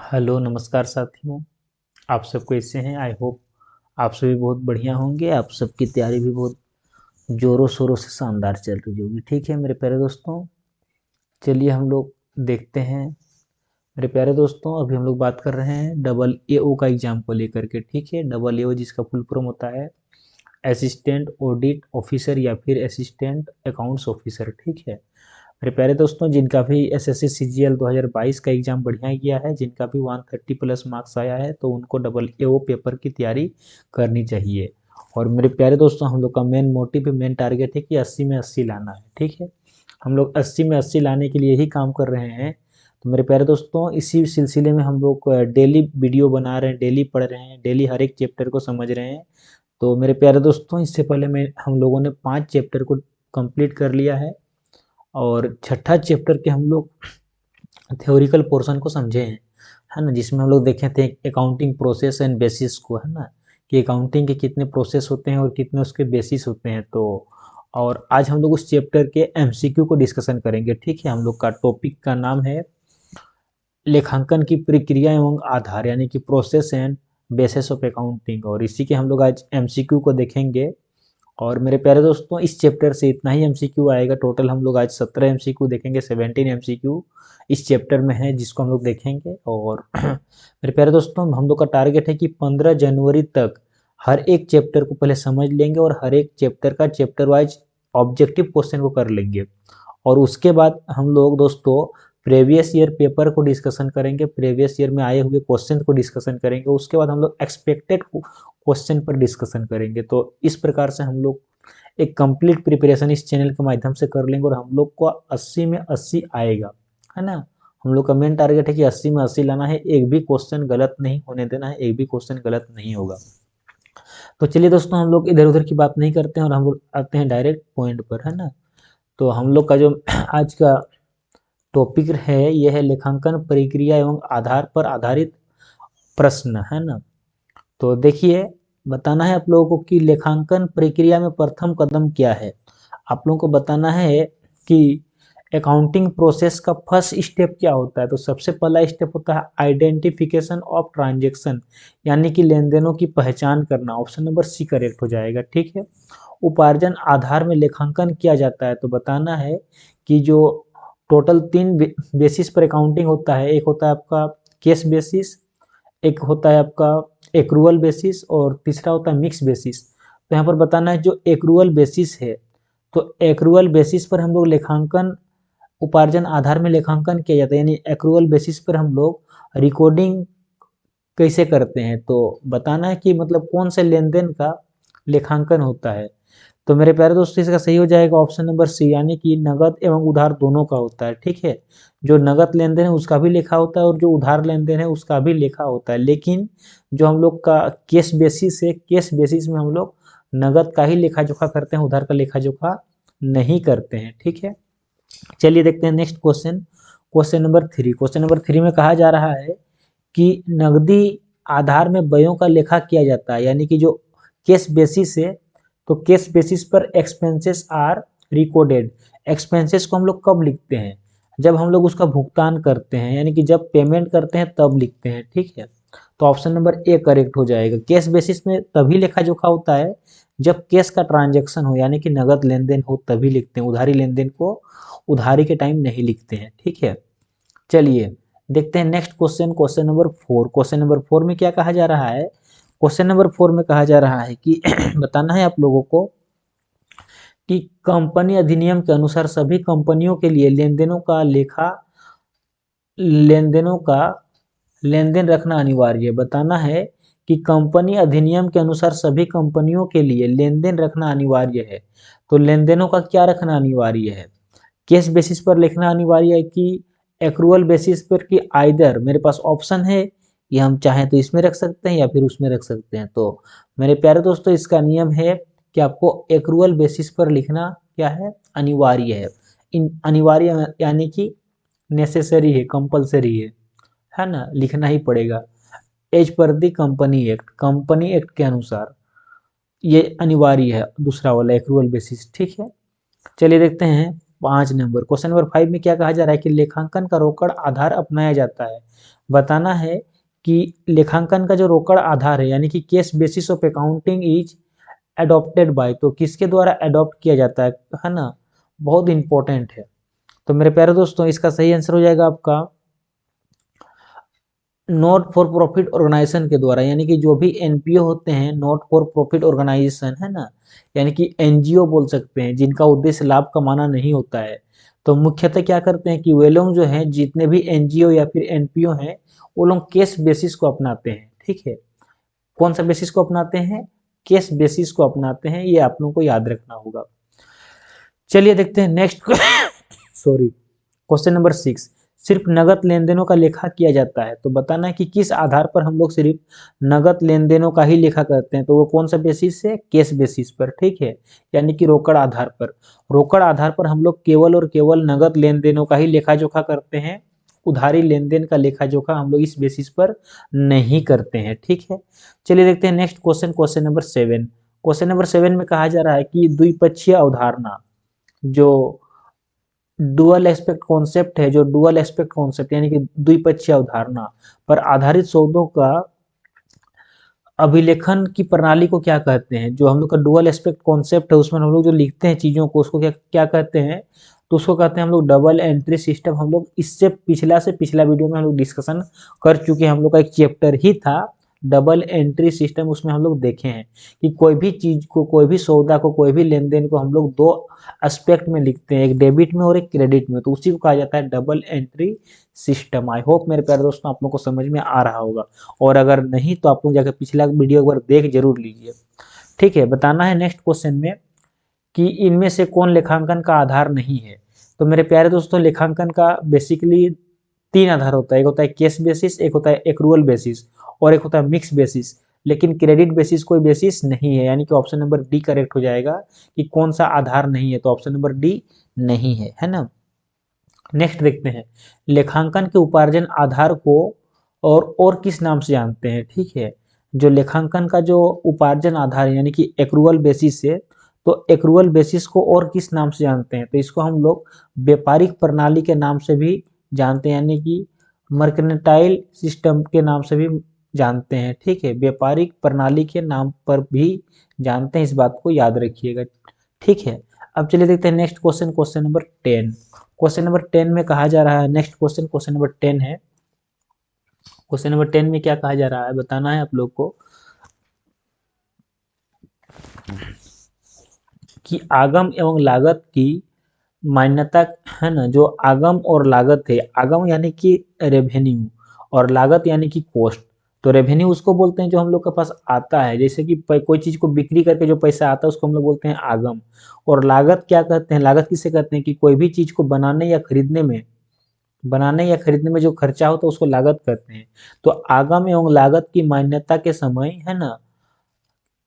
Hello नमस्कार साथियों। आप सब कैसे हैं? आई होप आप सभी बहुत बढ़िया होंगे। आप सबकी तैयारी भी बहुत ज़ोरों शोरों से शानदार चल रही होगी। ठीक है मेरे प्यारे दोस्तों, चलिए हम लोग देखते हैं। मेरे प्यारे दोस्तों, अभी हम लोग बात कर रहे हैं डबल एओ का एग्जाम को लेकर के। ठीक है, डबल एओ जिसका फुल फॉर्म होता है असिस्टेंट ऑडिट ऑफिसर या फिर असिस्टेंट अकाउंट्स ऑफिसर। ठीक है मेरे प्यारे दोस्तों, जिनका भी एसएससी सीजीएल 2022 का एग्जाम बढ़िया गया है, जिनका भी 130 प्लस मार्क्स आया है, तो उनको डबल एओ पेपर की तैयारी करनी चाहिए। और मेरे प्यारे दोस्तों, हम लोग का मेन मोटिव मेन टारगेट है कि 80 में 80 लाना है। ठीक है, हम लोग 80 में 80 लाने के लिए ही काम कर रहे हैं। तो मेरे प्यारे दोस्तों, इसी सिलसिले में हम लोग डेली वीडियो बना रहे हैं, डेली पढ़ रहे हैं, डेली हर एक चैप्टर को समझ रहे हैं। तो मेरे प्यारे दोस्तों, इससे पहले हम लोगों ने 5 चैप्टर को कंप्लीट कर लिया है और छठा चैप्टर के हम लोग थ्योरिकल पोर्शन को समझे हैं, है ना, जिसमें हम लोग देखे थे अकाउंटिंग प्रोसेस एंड बेसिस को, है ना, कि अकाउंटिंग के कितने प्रोसेस होते हैं और कितने उसके बेसिस होते हैं। तो और आज हम लोग उस चैप्टर के एमसीक्यू को डिस्कशन करेंगे। ठीक है, हम लोग का टॉपिक का नाम है लेखांकन की प्रक्रिया एवं आधार, यानी कि process and bases of accounting, और इसी के हम लोग आज एमसीक्यू को देखेंगे। और मेरे प्यारे दोस्तों, इस चैप्टर से इतना ही एमसीक्यू आएगा। टोटल हम लोग आज 17 एमसीक्यू देखेंगे, 17 एमसीक्यू इस चैप्टर में है जिसको हम लोग देखेंगे। और मेरे प्यारे दोस्तों, हम लोग का टारगेट है कि 15 जनवरी तक हर एक चैप्टर को पहले समझ लेंगे और हर एक चैप्टर का चैप्टर वाइज ऑब्जेक्टिव क्वेश्चन को कर लेंगे। और उसके बाद हम लोग दोस्तों प्रीवियस ईयर पेपर को डिस्कशन करेंगे, प्रीवियस ईयर में आए हुए क्वेश्चन को डिस्कशन करेंगे। उसके बाद हम लोग एक्सपेक्टेड क्वेश्चन पर डिस्कशन करेंगे। तो इस प्रकार से हम लोग एक कंप्लीट प्रिपरेशन इस चैनल के माध्यम से कर लेंगे और हम लोग को 80 में 80 आएगा, है ना। हम लोग का मेन टारगेट है कि 80 में 80 लाना है, एक भी क्वेश्चन गलत नहीं होने देना है, एक भी क्वेश्चन गलत नहीं होगा। तो चलिए दोस्तों, हम लोग इधर उधर की बात नहीं करते हैं और हम लोग आते हैं डायरेक्ट पॉइंट पर, है ना। तो हम लोग का जो आज का टॉपिक है यह है लेखांकन प्रक्रिया एवं आधार पर आधारित प्रश्न, है ना। तो देखिए, बताना है आप लोगों को कि लेखांकन प्रक्रिया में प्रथम कदम क्या है। आप लोगों को बताना है कि अकाउंटिंग प्रोसेस का फर्स्ट स्टेप क्या होता है। तो सबसे पहला स्टेप होता है आइडेंटिफिकेशन ऑफ ट्रांजैक्शन, यानी कि लेन देनों की पहचान करना। ऑप्शन नंबर सी करेक्ट हो जाएगा। ठीक है, उपार्जन आधार में लेखांकन किया जाता है। तो बताना है कि जो टोटल 3 बेसिस पर अकाउंटिंग होता है, एक होता है आपका केस बेसिस, एक होता है आपका एक्रूअल बेसिस और तीसरा होता है मिक्स बेसिस। तो यहाँ पर बताना है जो एक्रूअल बेसिस है, तो एक्रूअल बेसिस पर हम लोग लेखांकन उपार्जन आधार में लेखांकन किया जाता है, यानी एक्रूअल बेसिस पर हम लोग रिकॉर्डिंग कैसे करते हैं। तो बताना है कि मतलब कौन से लेन देन का लेखांकन होता है। तो मेरे प्यारे दोस्तों, इसका सही हो जाएगा ऑप्शन नंबर सी, यानी कि नगद एवं उधार दोनों का होता है। ठीक है, जो नगद लेन देन है उसका भी लेखा होता है और जो उधार लेन देन है उसका भी लेखा होता है। लेकिन जो हम लोग का केस बेसिस है, केस बेसिस में हम लोग नगद का ही लेखा जोखा करते हैं, उधार का लेखा जोखा नहीं करते हैं। ठीक है, चलिए देखते हैं next question. Question number 3, question number 3 में कहा जा रहा है कि नगदी आधार में व्ययों का लेखा किया जाता है, यानी कि जो केस बेसिस है, तो केस बेसिस पर एक्सपेंसेस आर रिकॉर्डेड। एक्सपेंसेस को हम लोग कब लिखते हैं? जब हम लोग उसका भुगतान करते हैं, यानी कि जब पेमेंट करते हैं तब लिखते हैं। ठीक है, तो ऑप्शन नंबर ए करेक्ट हो जाएगा। केस बेसिस में तभी लेखा जोखा होता है जब केस का ट्रांजैक्शन हो, यानी कि नगद लेन देन हो, तभी लिखते हैं। उधारी लेन देन को उधारी के टाइम नहीं लिखते हैं। ठीक है, चलिए देखते हैं next question. Question number 4, question number 4 में क्या कहा जा रहा है? क्वेश्चन नंबर 4 में कहा जा रहा है कि बताना है आप लोगों को कि कंपनी अधिनियम के अनुसार सभी कंपनियों के लिए लेन देनों का लेन देन रखना अनिवार्य है। बताना है कि कंपनी अधिनियम के अनुसार सभी कंपनियों के लिए लेन देन रखना अनिवार्य है। तो लेन देनों का क्या रखना अनिवार्य है? केस बेसिस पर लिखना अनिवार्य है कि एक्रूअल बेसिस पर, कि आइदर। मेरे पास ऑप्शन है कि हम चाहें तो इसमें रख सकते हैं या फिर उसमें रख सकते हैं। तो मेरे प्यारे दोस्तों, इसका नियम है कि आपको एक्रूअल बेसिस पर लिखना क्या है? अनिवार्य है। इन अनिवार्य यानी कि नेसेसरी है, कंपलसरी है ना, लिखना ही पड़ेगा। एज पर दी कंपनी एक्ट के अनुसार ये अनिवार्य है, दूसरा वाला एक्रूअल बेसिस। ठीक है, चलिए देखते हैं 5 नंबर। क्वेश्चन नंबर 5 में क्या कहा जा रहा है कि लेखांकन का रोकड़ आधार अपनाया जाता है। बताना है कि लेखांकन का जो रोकड़ आधार है यानी कि case basis of accounting is adopted by, तो किसके द्वारा एडॉप्ट किया जाता है ना, बहुत इंपॉर्टेंट है। तो मेरे प्यारे दोस्तों इसका सही आंसर हो जाएगा आपका नॉट फॉर प्रॉफिट ऑर्गेनाइजेशन के द्वारा, यानी कि जो भी एनपीओ होते हैं नॉट फॉर प्रॉफिट ऑर्गेनाइजेशन है ना, यानी कि एनजीओ बोल सकते हैं, जिनका उद्देश्य लाभ कमाना नहीं होता है। तो मुख्यतः क्या करते हैं कि वे लोग जो हैं जितने भी एनजीओ या फिर एनपीओ हैं वो लोग केस बेसिस को अपनाते हैं। ठीक है, कौन सा बेसिस को अपनाते हैं, केस बेसिस को अपनाते हैं, ये आप लोगों को याद रखना होगा। चलिए देखते हैं नेक्स्ट सॉरी, क्वेश्चन नंबर 6, सिर्फ नगद लेन देनों का लेखा किया जाता है। तो बताना है कि किस आधार पर हम लोग सिर्फ नगद लेन देनों का ही लेखा करते हैं, तो वो कौन सा बेसिस है, केस बेसिस पर। ठीक है, यानी कि रोकड़ आधार पर। रोकड़ आधार पर हम लोग केवल और केवल नगद लेन देनों का ही लेखा जोखा करते हैं, उधारी लेन देन का लेखा जोखा हम लोग इस बेसिस पर नहीं करते हैं। ठीक है, चलिए देखते हैं next question, question number 7। Question number 7 में कहा जा रहा है कि द्विपक्षीय अवधारणा जो डुअल एस्पेक्ट कॉन्सेप्ट है, जो डुअल एस्पेक्ट कॉन्सेप्ट यानी कि द्विपक्षीय अवधारणा पर आधारित सौदों का अभिलेखन की प्रणाली को क्या कहते हैं। जो हम लोग का डुअल एस्पेक्ट कॉन्सेप्ट है उसमें हम लोग जो लिखते हैं चीजों को उसको क्या क्या कहते हैं, तो उसको कहते हैं हम लोग डबल एंट्री सिस्टम। हम लोग इससे पिछला वीडियो में हम लोग डिस्कशन कर चुके हैं, हम लोग का एक चैप्टर ही था डबल एंट्री सिस्टम, उसमें हम लोग देखे हैं कि कोई भी चीज को, कोई भी सौदा को, कोई भी लेन देन को हम लोग दो एस्पेक्ट में लिखते हैं, एक डेबिट में और एक क्रेडिट में, तो उसी को कहा जाता है double entry system. I hope मेरे प्यारे दोस्तों आप लोग को समझ में आ रहा होगा, और अगर नहीं तो आप लोग जाकर पिछला वीडियो एक बार देख जरूर लीजिए। ठीक है, बताना है नेक्स्ट क्वेश्चन में कि इनमें से कौन लेखांकन का आधार नहीं है। तो मेरे प्यारे दोस्तों लेखांकन का बेसिकली 3 आधार होता है, एक होता है केस बेसिस, एक होता है एक्रूअल बेसिस और एक होता है मिक्स बेसिस। लेकिन क्रेडिट बेसिस कोई बेसिस नहीं है, यानी कि ऑप्शन नंबर डी करेक्ट हो जाएगा कि कौन सा आधार नहीं है, तो ऑप्शन नंबर डी नहीं है ना। नेक्स्ट देखते हैं, लेखांकन के उपार्जन आधार को और किस नाम से जानते हैं। ठीक है, जो लेखांकन का जो उपार्जन आधार है यानी कि एक्रूअल बेसिस है, तो एक्रूअल बेसिस को और किस नाम से जानते हैं, तो इसको हम लोग व्यापारिक प्रणाली के नाम से भी जानते हैं, यानी कि मर्केंटाइल सिस्टम के नाम से भी जानते हैं। ठीक है, व्यापारिक प्रणाली के नाम पर भी जानते हैं, इस बात को याद रखिएगा। ठीक है, अब चलिए देखते हैं next question, question number 10। Question number 10 में कहा जा रहा है, नेक्स्ट क्वेश्चन क्वेश्चन नंबर 10 है। क्वेश्चन नंबर 10 में क्या कहा जा रहा है बताना है आप लोग को कि आगम एवं लागत की मान्यता है ना, जो आगम और लागत है, आगम यानी कि रेवेन्यू और लागत यानी कि कॉस्ट। तो रेवेन्यू उसको बोलते हैं जो हम लोग के पास आता है, जैसे कि कोई चीज को बिक्री करके जो पैसा आता है उसको हम लोग बोलते हैं आगम। और लागत क्या कहते हैं, लागत किसे कहते हैं कि कोई भी चीज को बनाने या खरीदने में जो खर्चा होता है उसको लागत कहते हैं। तो आगम एवं लागत की मान्यता के समय है ना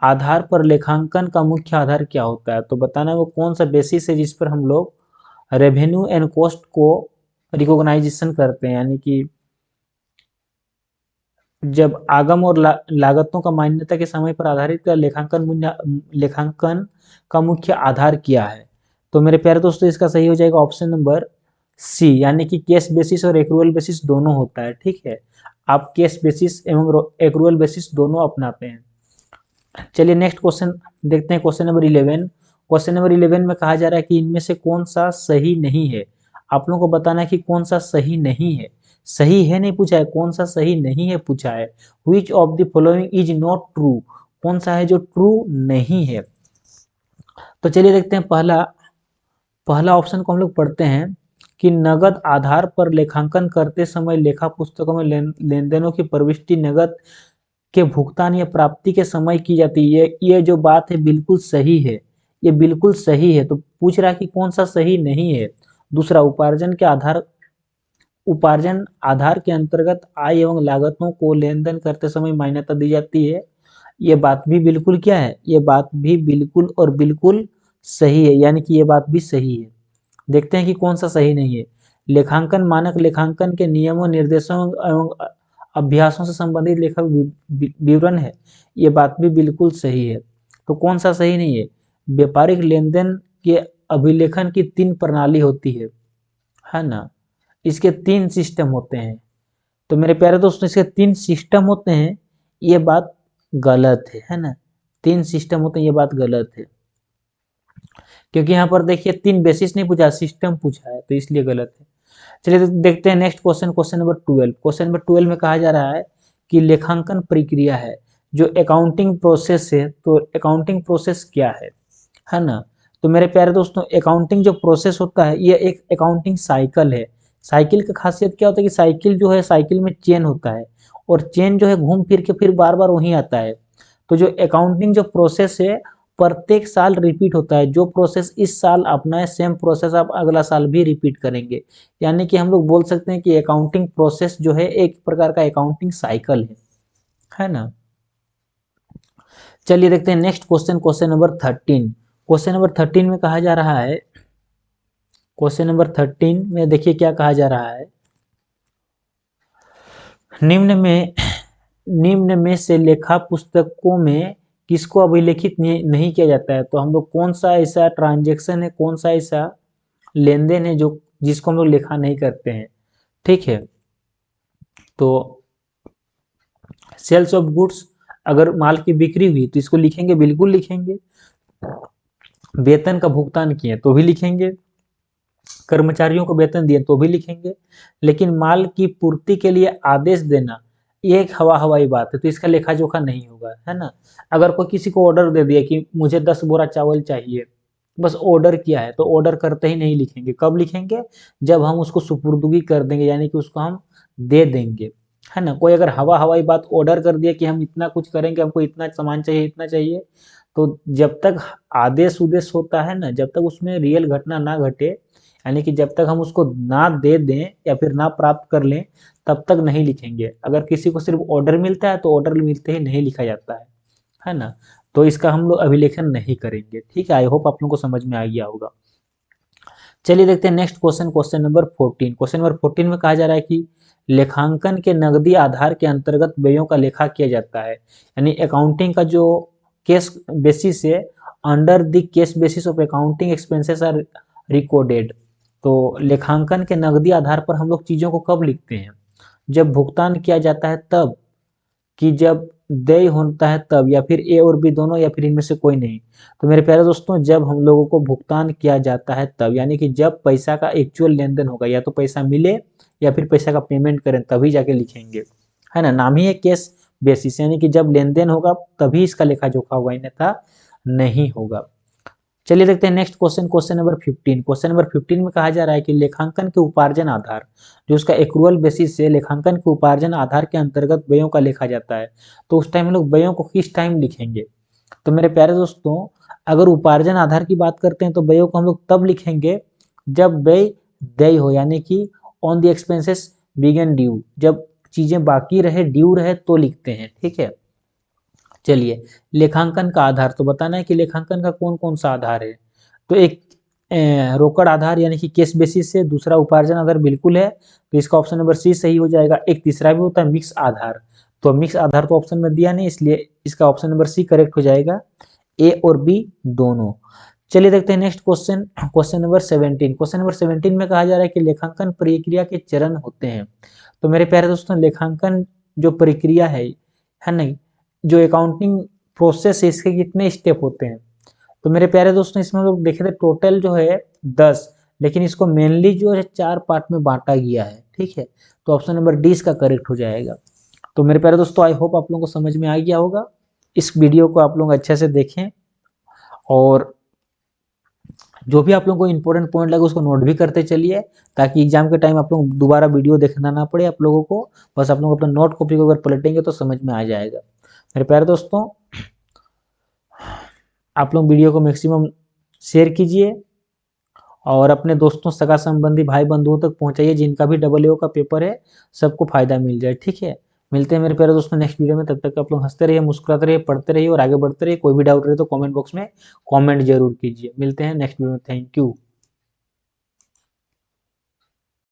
आधार पर लेखांकन का मुख्य आधार क्या होता है, तो बताना वो कौन सा बेसिस है जिस पर हम लोग रेवेन्यू एंड कॉस्ट को रिकॉग्नाइजेशन करते हैं, यानी कि जब आगम और लागतों का मान्यता के समय पर आधारित लेखांकन का मुख्य आधार क्या है। तो मेरे प्यारे दोस्तों इसका सही हो जाएगा ऑप्शन नंबर सी, यानी कि केस बेसिस और एक्रूअल बेसिस दोनों होता है। ठीक है, आप केस बेसिस एवं एक्रूअल बेसिस दोनों अपनाते हैं। चलिए नेक्स्ट क्वेश्चन देखते हैं, क्वेश्चन नंबर 11। क्वेश्चन नंबर 11 में कहा जा रहा है कि इनमें से कौन सा सही नहीं है। आप लोगों को बताना है कि कौन सा सही नहीं है, सही है नहीं पूछा है, कौन सा सही नहीं है पूछा है। Which of the following is not true, कौन सा है जो ट्रू नहीं है। तो चलिए देखते हैं, पहला पहला ऑप्शन को हम लोग पढ़ते हैं कि नगद आधार पर लेखांकन करते समय लेखा पुस्तकों में लेन देनों की प्रविष्टि नगद के भुगतान या प्राप्ति के समय की जाती है। ये जो बात है बिल्कुल सही है, ये बिल्कुल सही है। तो पूछ रहा है कि कौन सा सही नहीं है। दूसरा, उपार्जन आधार के अंतर्गत आय एवं लागतों को लेन देन करते समय मान्यता दी जाती है। ये बात भी बिल्कुल क्या है, ये बात भी बिल्कुल और बिल्कुल सही है, यानी कि ये बात भी सही है। देखते हैं कि कौन सा सही नहीं है। लेखांकन मानक लेखांकन के नियमों, निर्देशों एवं अभ्यासों से संबंधित लेखक विवरण है, ये बात भी बिल्कुल सही है। तो कौन सा सही नहीं है, व्यापारिक लेन देन के अभिलेखन की 3 प्रणाली होती है ना। इसके 3 सिस्टम होते हैं। तो मेरे प्यारे दोस्तों इसके 3 सिस्टम होते हैं, ये बात गलत है ना। 3 सिस्टम होते हैं, ये बात गलत है, क्योंकि यहाँ पर देखिए 3 बेसिस नहीं पूछा, सिस्टम पूछा है, तो इसलिए गलत है। चलिए देखते हैं next question, question number 12। Question number 12 में कहा जा रहा है कि लेखांकन प्रक्रिया है जो अकाउंटिंग प्रोसेस है, तो अकाउंटिंग प्रोसेस क्या है ना। तो मेरे प्यारे दोस्तों अकाउंटिंग जो प्रोसेस होता है ये एक अकाउंटिंग साइकिल है। साइकिल की खासियत क्या होता है कि साइकिल जो है, साइकिल में चेन होता है और चेन जो है घूम फिर के फिर बार बार वहीं आता है। तो जो अकाउंटिंग जो प्रोसेस है प्रत्येक साल रिपीट होता है। जो प्रोसेस इस साल अपनाए सेम प्रोसेस आप अगला साल भी रिपीट करेंगे। यानी कि हम लोग बोल सकते हैं कि अकाउंटिंग प्रोसेस जो है एक प्रकार का अकाउंटिंग साइकिल है ना। चलिए देखते हैं next question, question number 13। Question number 13 में कहा जा रहा है, क्वेश्चन नंबर 13 में देखिए क्या कहा जा रहा है, निम्न में से लेखा पुस्तकों में किसको अभिलेखित नहीं किया जाता है। तो हम लोग कौन सा ऐसा ट्रांजेक्शन है, कौन सा ऐसा लेन देन है जो जिसको हम लोग लेखा नहीं करते हैं। ठीक है, तो सेल्स ऑफ गुड्स, अगर माल की बिक्री हुई तो इसको लिखेंगे, बिल्कुल लिखेंगे। वेतन का भुगतान किए तो भी लिखेंगे, कर्मचारियों को वेतन दिए तो भी लिखेंगे। लेकिन माल की पूर्ति के लिए आदेश देना ये एक हवाई बात है, तो इसका लेखा जोखा नहीं होगा, है ना। अगर कोई किसी को ऑर्डर दे दिया कि मुझे 10 बोरा चावल चाहिए, बस ऑर्डर किया है, तो ऑर्डर करते ही नहीं लिखेंगे। कब लिखेंगे, जब हम उसको सुपुर्दगी कर देंगे, यानी कि उसको हम दे देंगे, है ना। कोई अगर हवाई बात ऑर्डर कर दिया कि हम इतना कुछ करेंगे, हमको इतना सामान चाहिए, इतना चाहिए, तो जब तक आदेश उदेश होता है ना, जब तक उसमें रियल घटना ना घटे, यानी कि जब तक हम उसको ना दे दें या फिर ना प्राप्त कर लें, तब तक नहीं लिखेंगे। अगर किसी को सिर्फ ऑर्डर मिलता है तो ऑर्डर मिलते ही नहीं लिखा जाता है ना। तो इसका हम लोग अभिलेखन नहीं करेंगे। ठीक है, आई होप आप लोगों को समझ में आ गया होगा। चलिए देखते हैं next question, question number 14। Question number 14 में कहा जा रहा है कि लेखांकन के नगदी आधार के अंतर्गत व्ययों का लेखा किया जाता है। यानी अकाउंटिंग का जो केस बेसिस है, under the cash basis of accounting expenses are recorded. तो लेखांकन के नगदी आधार पर हम लोग चीजों को कब लिखते हैं, जब भुगतान किया जाता है तब, कि जब देय होता है तब, या फिर ए और बी दोनों, या फिर इनमें से कोई नहीं। तो मेरे प्यारे दोस्तों जब हम लोगों को भुगतान किया जाता है तब, यानी कि जब पैसा का एक्चुअल लेन देन होगा, या तो पैसा मिले या फिर पैसा का पेमेंट करें, तभी जाके लिखेंगे, है ना। नाम ही है केस बेसिस, यानी कि जब लेन देन होगा तभी इसका लेखा जोखा होगा, अन्यथा नहीं होगा। चलिए देखते हैं next question, question number 15। Question number 15 में कहा जा रहा है कि लेखांकन के उपार्जन आधार, जो उसका एक्रूअल बेसिस से लेखांकन के उपार्जन आधार के अंतर्गत व्ययों का लिखा जाता है। तो उस टाइम हम लोग व्ययों को किस टाइम लिखेंगे। तो मेरे प्यारे दोस्तों अगर उपार्जन आधार की बात करते हैं तो व्ययों को हम लोग तब लिखेंगे जब व्यय देय हो, यानी कि ऑन द एक्सपेंसेस बिगन ड्यू, जब चीजें बाकी रहे, ड्यू रहे, तो लिखते हैं। ठीक है, चलिए लेखांकन का आधार तो बताना है कि लेखांकन का कौन कौन सा आधार है। तो एक रोकड़ आधार यानी कि केस बेसिस से, दूसरा उपार्जन आधार बिल्कुल है, तो इसका ऑप्शन नंबर सी सही हो जाएगा। एक तीसरा भी होता है मिक्स आधार, तो मिक्स आधार तो ऑप्शन में दिया नहीं, इसलिए इसका ऑप्शन नंबर सी करेक्ट हो जाएगा, ए और बी दोनों। चलिए देखते हैं next question, question number 17। Question number 17 में कहा जा रहा है कि लेखांकन प्रक्रिया के चरण होते हैं। तो मेरे प्यारे दोस्तों लेखांकन जो प्रक्रिया है ना, जो अकाउंटिंग प्रोसेस है, इसके कितने स्टेप होते हैं। तो मेरे प्यारे दोस्तों इसमें लोग देखे थे टोटल जो है 10, लेकिन इसको मेनली जो है 4 पार्ट में बांटा गया है। ठीक है, तो ऑप्शन नंबर डी इसका करेक्ट हो जाएगा। तो मेरे प्यारे दोस्तों आई होप आप लोगों को समझ में आ गया होगा। इस वीडियो को आप लोग अच्छे से देखें और जो भी आप लोगों को इंपॉर्टेंट पॉइंट लगे उसको नोट भी करते चलिए, ताकि एग्जाम के टाइम आप लोग दोबारा वीडियो देखना ना पड़े आप लोगों को। बस आप लोग अपना नोट कॉपी को अगर पलटेंगे तो समझ में आ जाएगा। मेरे प्यारे दोस्तों आप लोग वीडियो को मैक्सिमम शेयर कीजिए और अपने दोस्तों, सगा संबंधी, भाई बंधुओं तक पहुंचाइए, जिनका भी AAA का पेपर है सबको फायदा मिल जाए। ठीक है, मिलते हैं मेरे प्यारे दोस्तों नेक्स्ट वीडियो में। तब तक आप लोग हंसते रहिए, मुस्कुराते रहिए, पढ़ते रहिए और आगे बढ़ते रहिए। कोई भी डाउट रहे तो कमेंट बॉक्स में कमेंट जरूर कीजिए। मिलते हैं नेक्स्ट वीडियो में। Thank you.